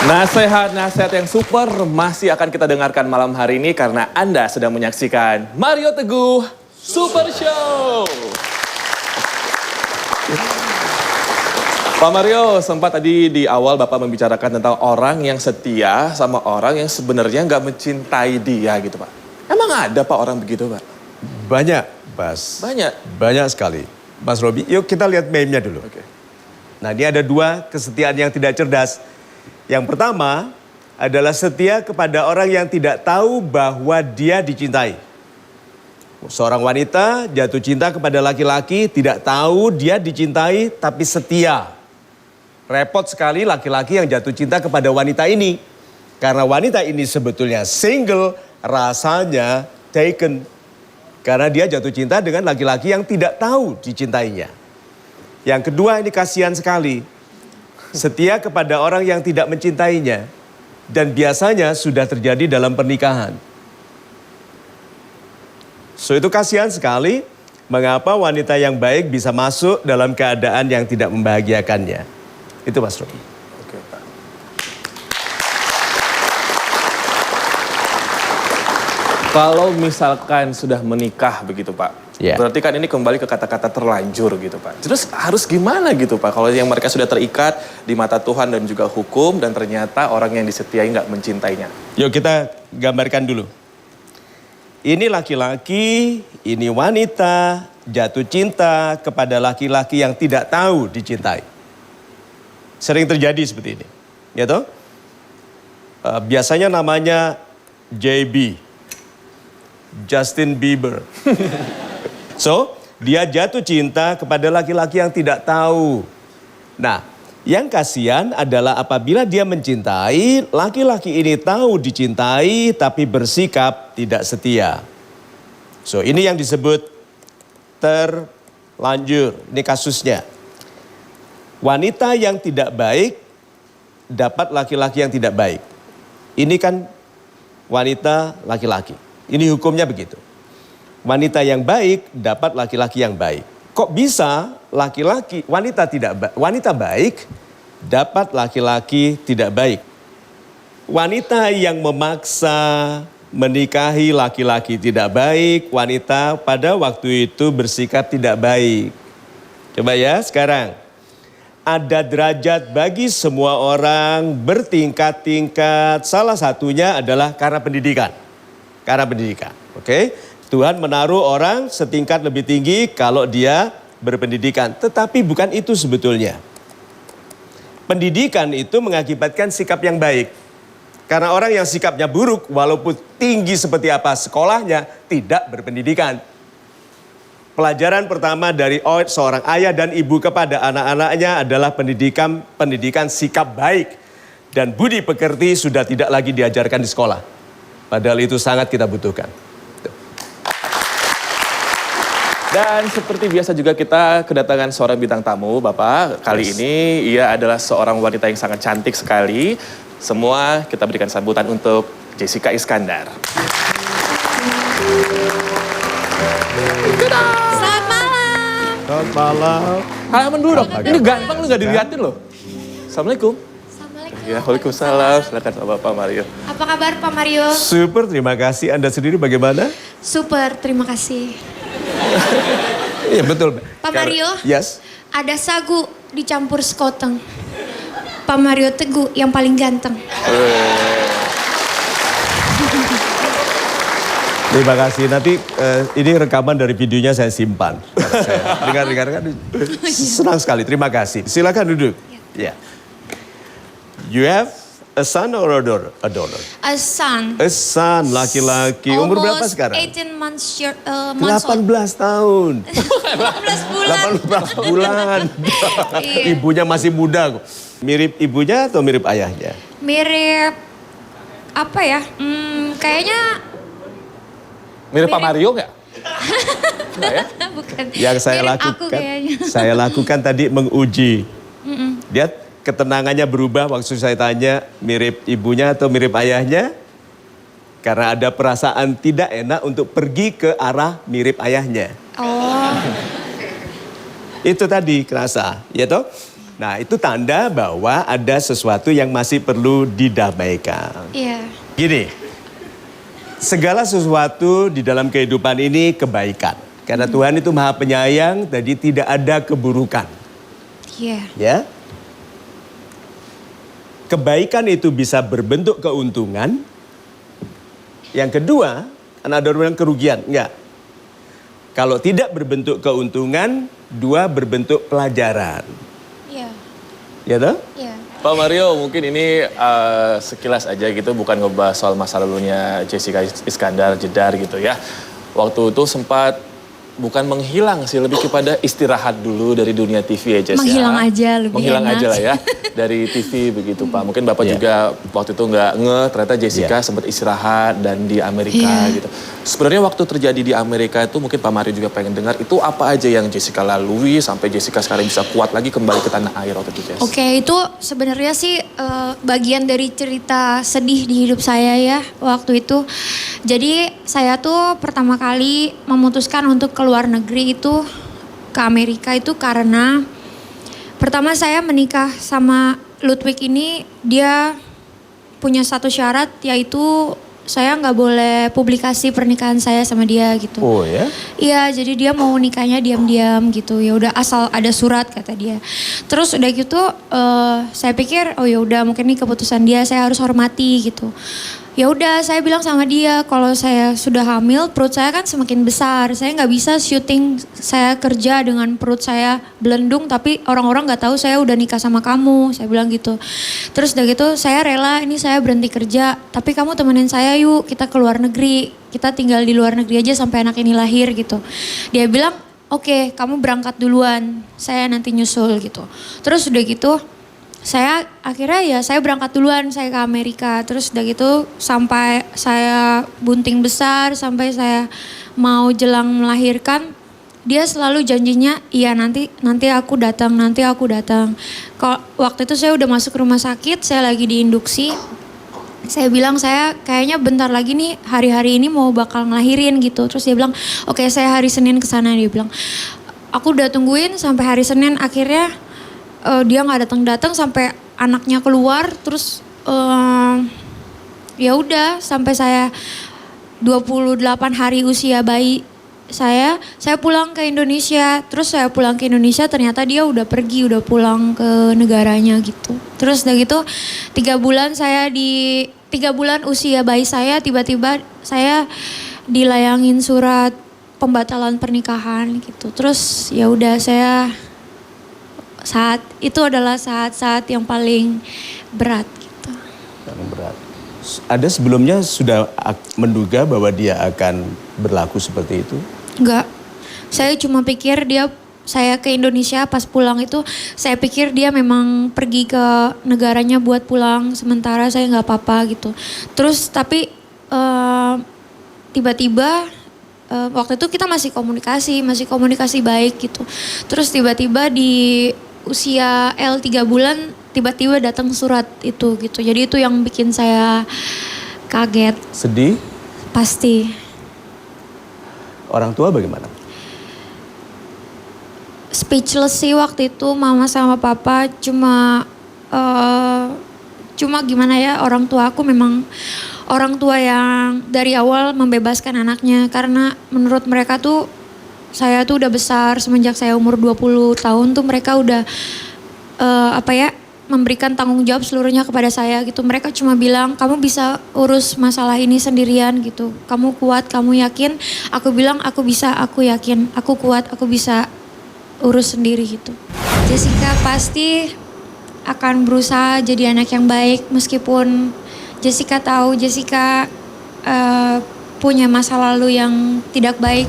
Nasihat-nasihat yang super masih akan kita dengarkan malam hari ini karena Anda sedang menyaksikan Mario Teguh Super Show. Pak Mario, sempat tadi di awal Bapak membicarakan tentang orang yang setia sama orang yang sebenarnya nggak mencintai dia gitu Pak. Emang ada Pak orang begitu Pak? Banyak, Bas. Banyak? Banyak sekali. Mas Robi, yuk kita lihat meme-nya dulu. Oke. Nah, ini ada dua kesetiaan yang tidak cerdas. Yang pertama adalah setia kepada orang yang tidak tahu bahwa dia dicintai. Seorang wanita jatuh cinta kepada laki-laki, tidak tahu dia dicintai tapi setia. Repot sekali laki-laki yang jatuh cinta kepada wanita ini. Karena wanita ini sebetulnya single, rasanya taken. Karena dia jatuh cinta dengan laki-laki yang tidak tahu dicintainya. Yang kedua ini kasihan sekali. Setia kepada orang yang tidak mencintainya. Dan biasanya sudah terjadi dalam pernikahan. So itu kasihan sekali. Mengapa wanita yang baik bisa masuk dalam keadaan yang tidak membahagiakannya. Itu Mas Robi. Oke Pak. Kalau misalkan sudah menikah begitu Pak. Ya. Berarti kan ini kembali ke kata-kata terlanjur gitu Pak. Terus harus gimana gitu Pak kalau yang mereka sudah terikat di mata Tuhan dan juga hukum dan ternyata orang yang disetiai nggak mencintainya. Yuk kita gambarkan dulu. Ini laki-laki, ini wanita jatuh cinta kepada laki-laki yang tidak tahu dicintai. Sering terjadi seperti ini. Ya toh? Biasanya namanya JB. Justin Bieber. So, dia jatuh cinta kepada laki-laki yang tidak tahu. Nah, yang kasihan adalah apabila dia mencintai, laki-laki ini tahu dicintai tapi bersikap tidak setia. So, ini yang disebut terlanjur. Ini kasusnya. Wanita yang tidak baik dapat laki-laki yang tidak baik. Ini kan wanita laki-laki. Ini hukumnya begitu. Wanita yang baik dapat laki-laki yang baik. Kok bisa wanita baik dapat laki-laki tidak baik? Wanita yang memaksa menikahi laki-laki tidak baik, wanita pada waktu itu bersikap tidak baik. Coba ya sekarang. Ada derajat bagi semua orang bertingkat-tingkat. Salah satunya adalah karena pendidikan. Karena pendidikan, oke? Tuhan menaruh orang setingkat lebih tinggi kalau dia berpendidikan. Tetapi bukan itu sebetulnya. Pendidikan itu mengakibatkan sikap yang baik. Karena orang yang sikapnya buruk walaupun tinggi seperti apa sekolahnya tidak berpendidikan. Pelajaran pertama dari seorang ayah dan ibu kepada anak-anaknya adalah pendidikan sikap baik. Dan budi pekerti sudah tidak lagi diajarkan di sekolah. Padahal itu sangat kita butuhkan. Dan seperti biasa juga kita kedatangan seorang bintang tamu, Bapak. Kali ini ia adalah seorang wanita yang sangat cantik sekali. Semua kita berikan sambutan untuk Jessica Iskandar. Selamat malam. Selamat malam. Halaman dulu dong, ini ganteng lu gak dilihatin loh. Assalamualaikum. Assalamualaikum. Ya, waalaikumsalam. Silakan Bapak Mario. Apa kabar Pak Mario? Super, terima kasih. Anda sendiri bagaimana? Super, terima kasih. Iya betul. Pak Mario? Yes. Ada sagu dicampur sekoteng. Pak Mario Teguh yang paling ganteng. Terima kasih. Nanti ini rekaman dari videonya saya simpan. Saya dengar kan senang sekali. Terima kasih. Silakan duduk. Ya. You have a son or a daughter? A son. A son, laki-laki. Umur berapa Almost sekarang? 18 months old. 18 tahun. 18 bulan. 18 bulan. Iya. Ibunya masih muda kok. Mirip ibunya atau mirip ayahnya? Mirip apa ya? Kayaknya Mirip Pak Mario nggak? Nggak ya? bukan. Yang saya Mirip lakukan, aku kayaknya. saya lakukan tadi menguji. Dia ketenangannya berubah waktu saya tanya mirip ibunya atau mirip ayahnya. Karena ada perasaan tidak enak untuk pergi ke arah mirip ayahnya. Oh. Itu tadi kerasa, ya toh? Nah, itu tanda bahwa ada sesuatu yang masih perlu didamaikan. Iya. Gini, segala sesuatu di dalam kehidupan ini kebaikan. Karena Tuhan itu Maha Penyayang, jadi tidak ada keburukan. Iya. Ya. Kebaikan itu bisa berbentuk keuntungan. Yang kedua, kan ada orang yang kerugian. Enggak. Kalau tidak berbentuk keuntungan, dua berbentuk pelajaran. Iya. Ya toh? Iya. Pak Mario, mungkin ini sekilas aja gitu, bukan ngebahas soal masa lalunya Jessica Iskandar Jedar gitu ya. Waktu itu sempat bukan menghilang sih, lebih kepada istirahat dulu dari dunia TV ya Jess. Menghilang aja lebih Menghilang enak. aja lah ya dari TV begitu Pak. Mungkin Bapak juga waktu itu nggak ternyata Jessica sempat istirahat dan di Amerika gitu. Sebenarnya waktu terjadi di Amerika itu mungkin Pak Mario juga pengen dengar itu apa aja yang Jessica lalui sampai Jessica sekarang bisa kuat lagi kembali ke tanah air waktu itu Jess. Oke, itu sebenarnya sih bagian dari cerita sedih di hidup saya ya waktu itu. Jadi saya tuh pertama kali memutuskan untuk keluar negeri itu ke Amerika itu karena pertama saya menikah sama Ludwig ini, dia punya satu syarat yaitu saya nggak boleh publikasi pernikahan saya sama dia gitu. Oh ya? Iya, jadi dia mau nikahnya diam-diam gitu. Ya udah asal ada surat kata dia. Terus udah gitu saya pikir oh ya udah mungkin ini keputusan dia, saya harus hormati gitu. Ya udah saya bilang sama dia kalau saya sudah hamil perut saya kan semakin besar. Saya nggak bisa syuting saya kerja dengan perut saya belendung tapi orang-orang nggak tahu saya udah nikah sama kamu. Saya bilang gitu. Terus udah gitu saya rela ini saya berhenti kerja. Tapi kamu temenin saya yuk kita ke luar negeri. Kita tinggal di luar negeri aja sampai anak ini lahir gitu. Dia bilang oke, kamu berangkat duluan. Saya nanti nyusul gitu. Terus udah gitu saya akhirnya ya saya berangkat duluan, saya ke Amerika. Terus udah gitu sampai saya bunting besar, sampai saya mau jelang melahirkan, dia selalu janjinya iya nanti aku datang, nanti aku datang. Kalau waktu itu saya udah masuk rumah sakit, saya lagi diinduksi. Saya bilang saya kayaknya bentar lagi nih hari-hari ini mau bakal ngelahirin gitu. Terus dia bilang oke, saya hari Senin kesana. Dia bilang aku udah tungguin sampai hari Senin, akhirnya dia nggak datang sampai anaknya keluar. Terus ya udah sampai saya 28 hari usia bayi saya pulang ke Indonesia. Terus saya pulang ke Indonesia ternyata dia udah pergi, udah pulang ke negaranya gitu. Terus udah gitu 3 bulan usia bayi saya tiba-tiba saya dilayangin surat pembatalan pernikahan gitu. Terus ya udah itu adalah saat-saat yang paling berat gitu. Paling berat. Ada sebelumnya sudah menduga bahwa dia akan berlaku seperti itu? Enggak. Saya cuma pikir saya ke Indonesia pas pulang itu saya pikir dia memang pergi ke negaranya buat pulang sementara saya nggak apa-apa gitu. Terus tapi tiba-tiba waktu itu kita masih komunikasi baik gitu. Terus tiba-tiba di usia L 3 bulan tiba-tiba datang surat itu gitu. Jadi itu yang bikin saya kaget. Sedih? Pasti. Orang tua bagaimana? Speechless sih waktu itu mama sama papa, cuma gimana ya, orang tua aku memang orang tua yang dari awal membebaskan anaknya karena menurut mereka tuh saya tuh udah besar semenjak saya umur 20 tahun tuh mereka udah memberikan tanggung jawab seluruhnya kepada saya gitu. Mereka cuma bilang kamu bisa urus masalah ini sendirian gitu. Kamu kuat, kamu yakin? Aku bilang aku bisa, aku yakin, aku kuat, aku bisa urus sendiri gitu. Jessica pasti akan berusaha jadi anak yang baik meskipun Jessica tahu Jessica punya masa lalu yang tidak baik.